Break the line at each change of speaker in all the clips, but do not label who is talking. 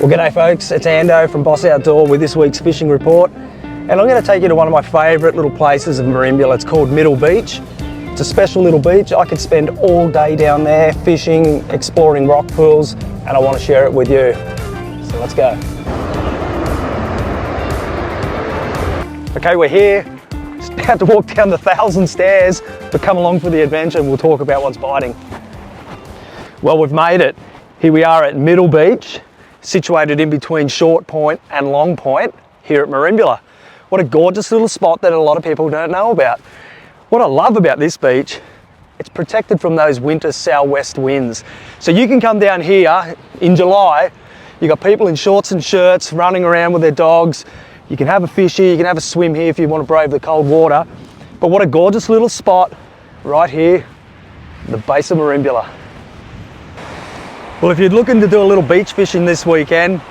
Well, g'day folks, it's Ando from Boss Outdoor with this week's fishing report. And I'm going to take you to one of my favourite little places in Merimbula. It's called Middle Beach. It's a special little beach. I could spend all day down there fishing, exploring rock pools, and I want to share it with you. So let's go. Okay, we're here. Just about to walk down the 1,000 stairs, but come along for the adventure and we'll talk about what's biting. Well, we've made it. Here we are at Middle Beach, situated in between Short Point and Long Point here at Merimbula. What a gorgeous little spot that a lot of people don't know about. What I love about this beach, it's protected from those winter southwest winds. So you can come down here in July, you've got people in shorts and shirts running around with their dogs. You can have a fish here, you can have a swim here if you want to brave the cold water. But what a gorgeous little spot right here, the base of Merimbula. Well, if you're looking to do a little beach fishing this weekend,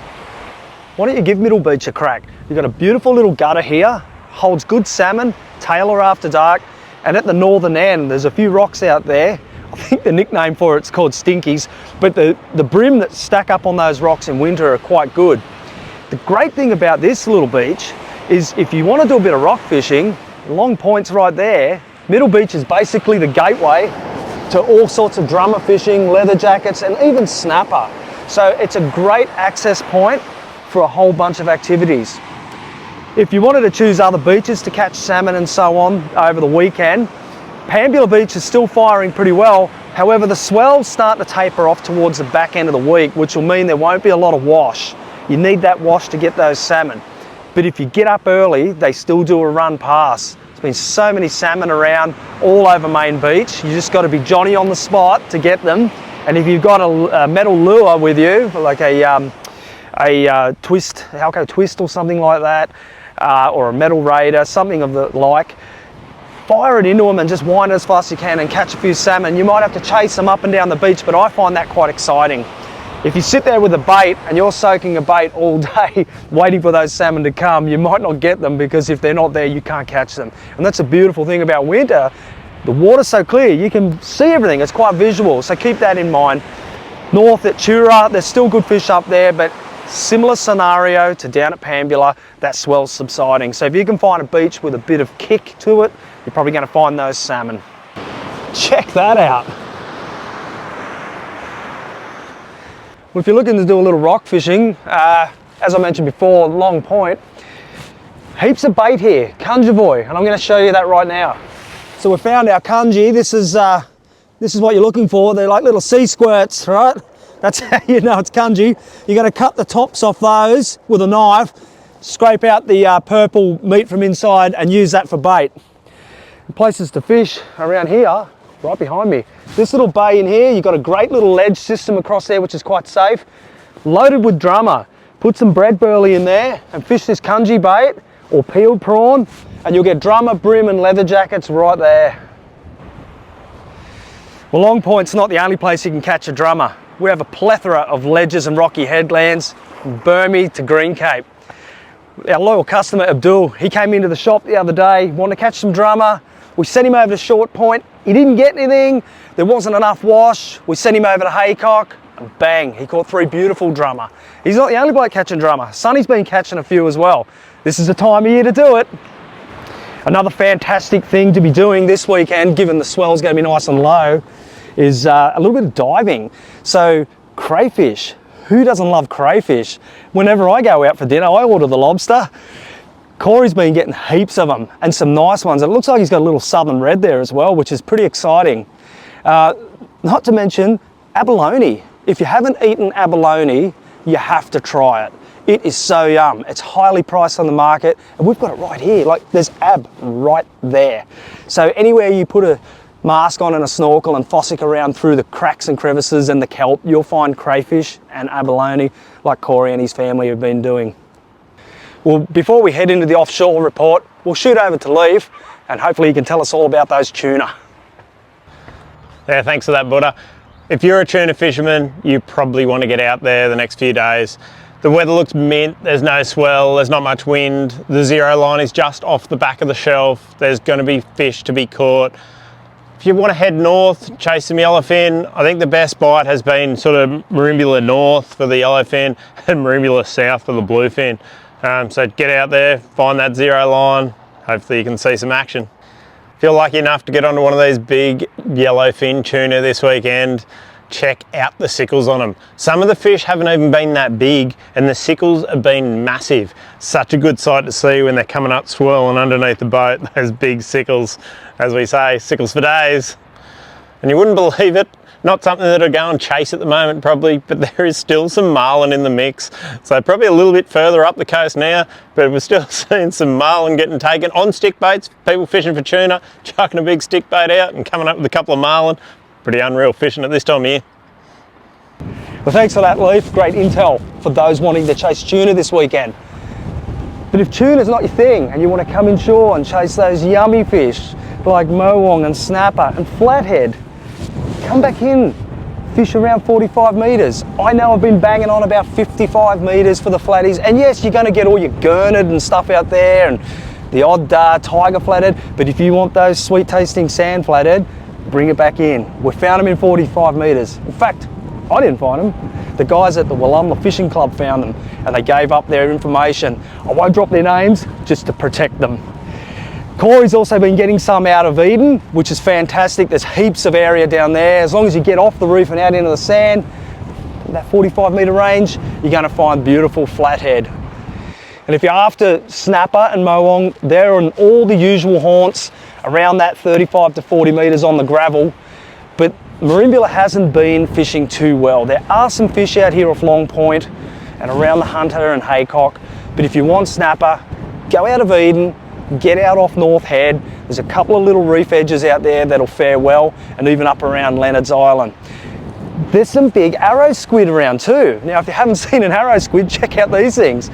why don't you give Middle Beach a crack? You've got a beautiful little gutter here, holds good salmon, tailor after dark, and at the northern end, there's a few rocks out there. I think the nickname for it's called stinkies, but the brim that stack up on those rocks in winter are quite good. The great thing about this little beach is if you want to do a bit of rock fishing, Long Point's right there. Middle Beach is basically the gateway to all sorts of drummer fishing, leather jackets, and even snapper. So it's a great access point for a whole bunch of activities. If you wanted to choose other beaches to catch salmon and so on over the weekend, Pambula Beach is still firing pretty well. However, the swell's starting to taper off towards the back end of the week, which will mean there won't be a lot of wash. You need that wash to get those salmon. But if you get up early, they still do a run pass. Been so many salmon around all over Main Beach. You just got to be Johnny on the spot to get them. And if you've got a metal lure with you, like a twist, Halco twist or something like that, or a metal raider, something of the like, fire it into them and just wind as fast as you can and catch a few salmon. You might have to chase them up and down the beach, but I find that quite exciting. If you sit there with a bait and you're soaking a bait all day waiting for those salmon to come, you might not get them because if they're not there, you can't catch them. And that's a beautiful thing about winter. The water's so clear, you can see everything. It's quite visual, so keep that in mind. North at Tura, there's still good fish up there, but similar scenario to down at Pambula, that swell's subsiding. So if you can find a beach with a bit of kick to it, you're probably going to find those salmon. Check that out. Well, if you're looking to do a little rock fishing, as I mentioned before, Long Point, heaps of bait here, Kunjavoy, and I'm going to show you that right now. So we found our kunji. This is what you're looking for. They're like little sea squirts, right? That's how you know it's kunji. You're going to cut the tops off those with a knife, scrape out the purple meat from inside, and use that for bait. Places to fish around here, right behind me. This little bay in here, you've got a great little ledge system across there, which is quite safe. Loaded with drummer. Put some bread burley in there and fish this kunji bait or peeled prawn, and you'll get drummer, brim, and leather jackets right there. Well, Long Point's not the only place you can catch a drummer. We have a plethora of ledges and rocky headlands, from Burmese to Green Cape. Our loyal customer, Abdul, he came into the shop the other day, wanted to catch some drummer. We sent him over to Short Point. He didn't get anything. There wasn't enough wash. We sent him over to Haycock, and bang, he caught 3 beautiful drummer. He's not the only bloke catching drummer. Sonny's been catching a few as well. This is the time of year to do it. Another fantastic thing to be doing this weekend, given the swell's going to be nice and low, is a little bit of diving. So crayfish. Who doesn't love crayfish? Whenever I go out for dinner, I order the lobster. Corey's been getting heaps of them and some nice ones. It looks like he's got a little southern red there as well, which is pretty exciting. Not to mention abalone. If you haven't eaten abalone, you have to try it. It is so yum. It's highly priced on the market, and we've got it right here. Like, there's ab right there. So anywhere you put a mask on and a snorkel and fossick around through the cracks and crevices and the kelp, you'll find crayfish and abalone like Corey and his family have been doing. Well, before we head into the offshore report, we'll shoot over to Leaf and hopefully he can tell us all about those tuna.
Yeah, thanks for that, Buddha. If you're a tuna fisherman, you probably want to get out there the next few days. The weather looks mint, there's no swell, there's not much wind, the zero line is just off the back of the shelf, there's going to be fish to be caught. If you want to head north, chase some yellowfin, I think the best bite has been sort of Merimbula north for the yellowfin and Merimbula south for the bluefin. So get out there, find that zero line, hopefully you can see some action. If you're lucky enough to get onto one of these big yellowfin tuna this weekend, check out the sickles on them. Some of the fish haven't even been that big and the sickles have been massive. Such a good sight to see when they're coming up swirling underneath the boat, those big sickles, as we say, sickles for days. And you wouldn't believe it, not something that I'd go and chase at the moment probably, but there is still some marlin in the mix. So probably a little bit further up the coast now, but we're still seeing some marlin getting taken on stick baits, people fishing for tuna, chucking a big stick bait out and coming up with a couple of marlin. Pretty unreal fishing at this time of year.
Well, thanks for that, Leaf. Great intel for those wanting to chase tuna this weekend. But if tuna's not your thing and you want to come inshore and chase those yummy fish like mowong and snapper and flathead, come back in, fish around 45 metres. I know I've been banging on about 55 metres for the flatties, and yes, you're going to get all your gurnard and stuff out there and the odd tiger flathead, but if you want those sweet tasting sand flathead, bring it back in. We found them in 45 metres. In fact, I didn't find them. The guys at the Wollumla Fishing Club found them and they gave up their information. I won't drop their names just to protect them. Corey's also been getting some out of Eden, which is fantastic. There's heaps of area down there. As long as you get off the reef and out into the sand, that 45 metre range, you're going to find beautiful flathead. And if you're after snapper and mowong, they're on all the usual haunts around that 35 to 40 metres on the gravel, but Merimbula hasn't been fishing too well. There are some fish out here off Long Point and around the Hunter and Haycock, but if you want snapper, go out of Eden, get out off North Head. There's a couple of little reef edges out there that'll fare well, and even up around Leonard's Island. There's some big arrow squid around too. Now, if you haven't seen an arrow squid, check out these things.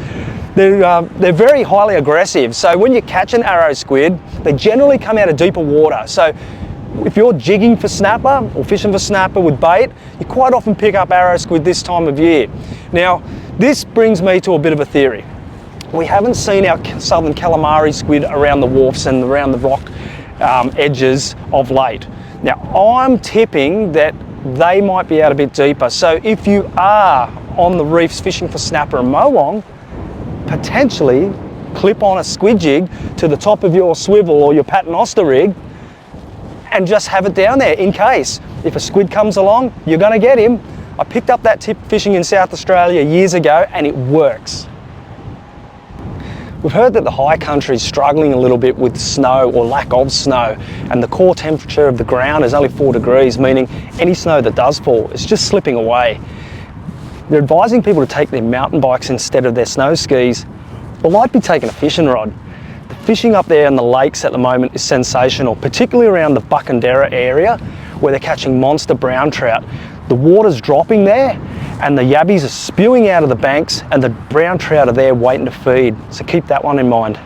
They're very highly aggressive, so when you catch an arrow squid, they generally come out of deeper water. So if you're jigging for snapper or fishing for snapper with bait, you quite often pick up arrow squid this time of year. Now, this brings me to a bit of a theory. We haven't seen our southern calamari squid around the wharfs and around the rock edges of late. Now, I'm tipping that they might be out a bit deeper. So if you are on the reefs fishing for snapper and mowong, potentially clip on a squid jig to the top of your swivel or your paternoster rig and just have it down there in case. If a squid comes along, you're going to get him. I picked up that tip fishing in South Australia years ago and it works. We've heard that the high country is struggling a little bit with snow or lack of snow, and the core temperature of the ground is only 4 degrees, meaning any snow that does fall is just slipping away. They're advising people to take their mountain bikes instead of their snow skis, or might be taking a fishing rod. The fishing up there in the lakes at the moment is sensational, particularly around the Buckandera area where they're catching monster brown trout. The water's dropping there and the yabbies are spewing out of the banks and the brown trout are there waiting to feed, so keep that one in mind.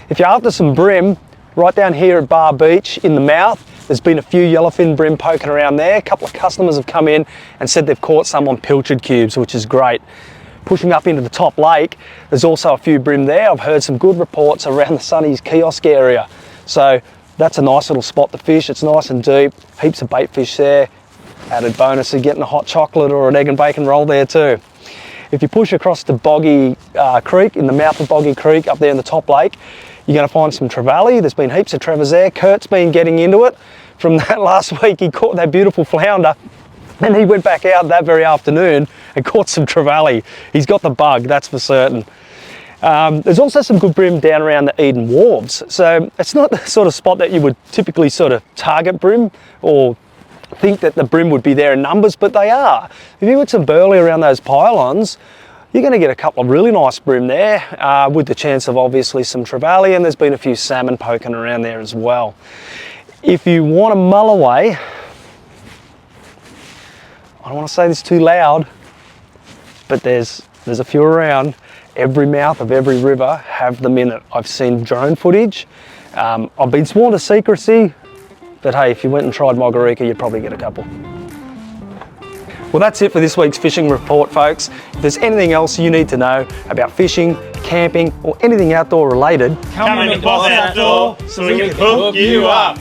If you're after some bream, right down here at Bar Beach in the mouth, there's been a few yellowfin bream poking around there. A couple of customers have come in and said they've caught some on pilchard cubes, which is great. Pushing up into the top lake, there's also a few bream there. I've heard some good reports around the Sunny's kiosk area. So that's a nice little spot to fish. It's nice and deep, heaps of bait fish there. Added bonus of getting a hot chocolate or an egg and bacon roll there too. If you push across to Boggy Creek, in the mouth of Boggy Creek up there in the top lake, you're going to find some trevally. There's been heaps of trevors there. Kurt's been getting into it. From that last week, he caught that beautiful flounder and he went back out that very afternoon and caught some trevally. He's got the bug, that's for certain. There's also some good bream down around the Eden Wharves. So it's not the sort of spot that you would typically sort of target bream or think that the bream would be there in numbers, but they are. If you get some burley around those pylons, you're going to get a couple of really nice bream there, with the chance of obviously some trevally, and there's been a few salmon poking around there as well. If you want to mull away, I don't want to say this too loud, but there's a few around. Every mouth of every river have them in it. I've seen drone footage. I've been sworn to secrecy, but hey, if you went and tried Mogarika, you'd probably get a couple. Well, that's it for this week's fishing report, folks. If there's anything else you need to know about fishing, camping, or anything outdoor related,
come in the Boss Outdoor so we can hook you up.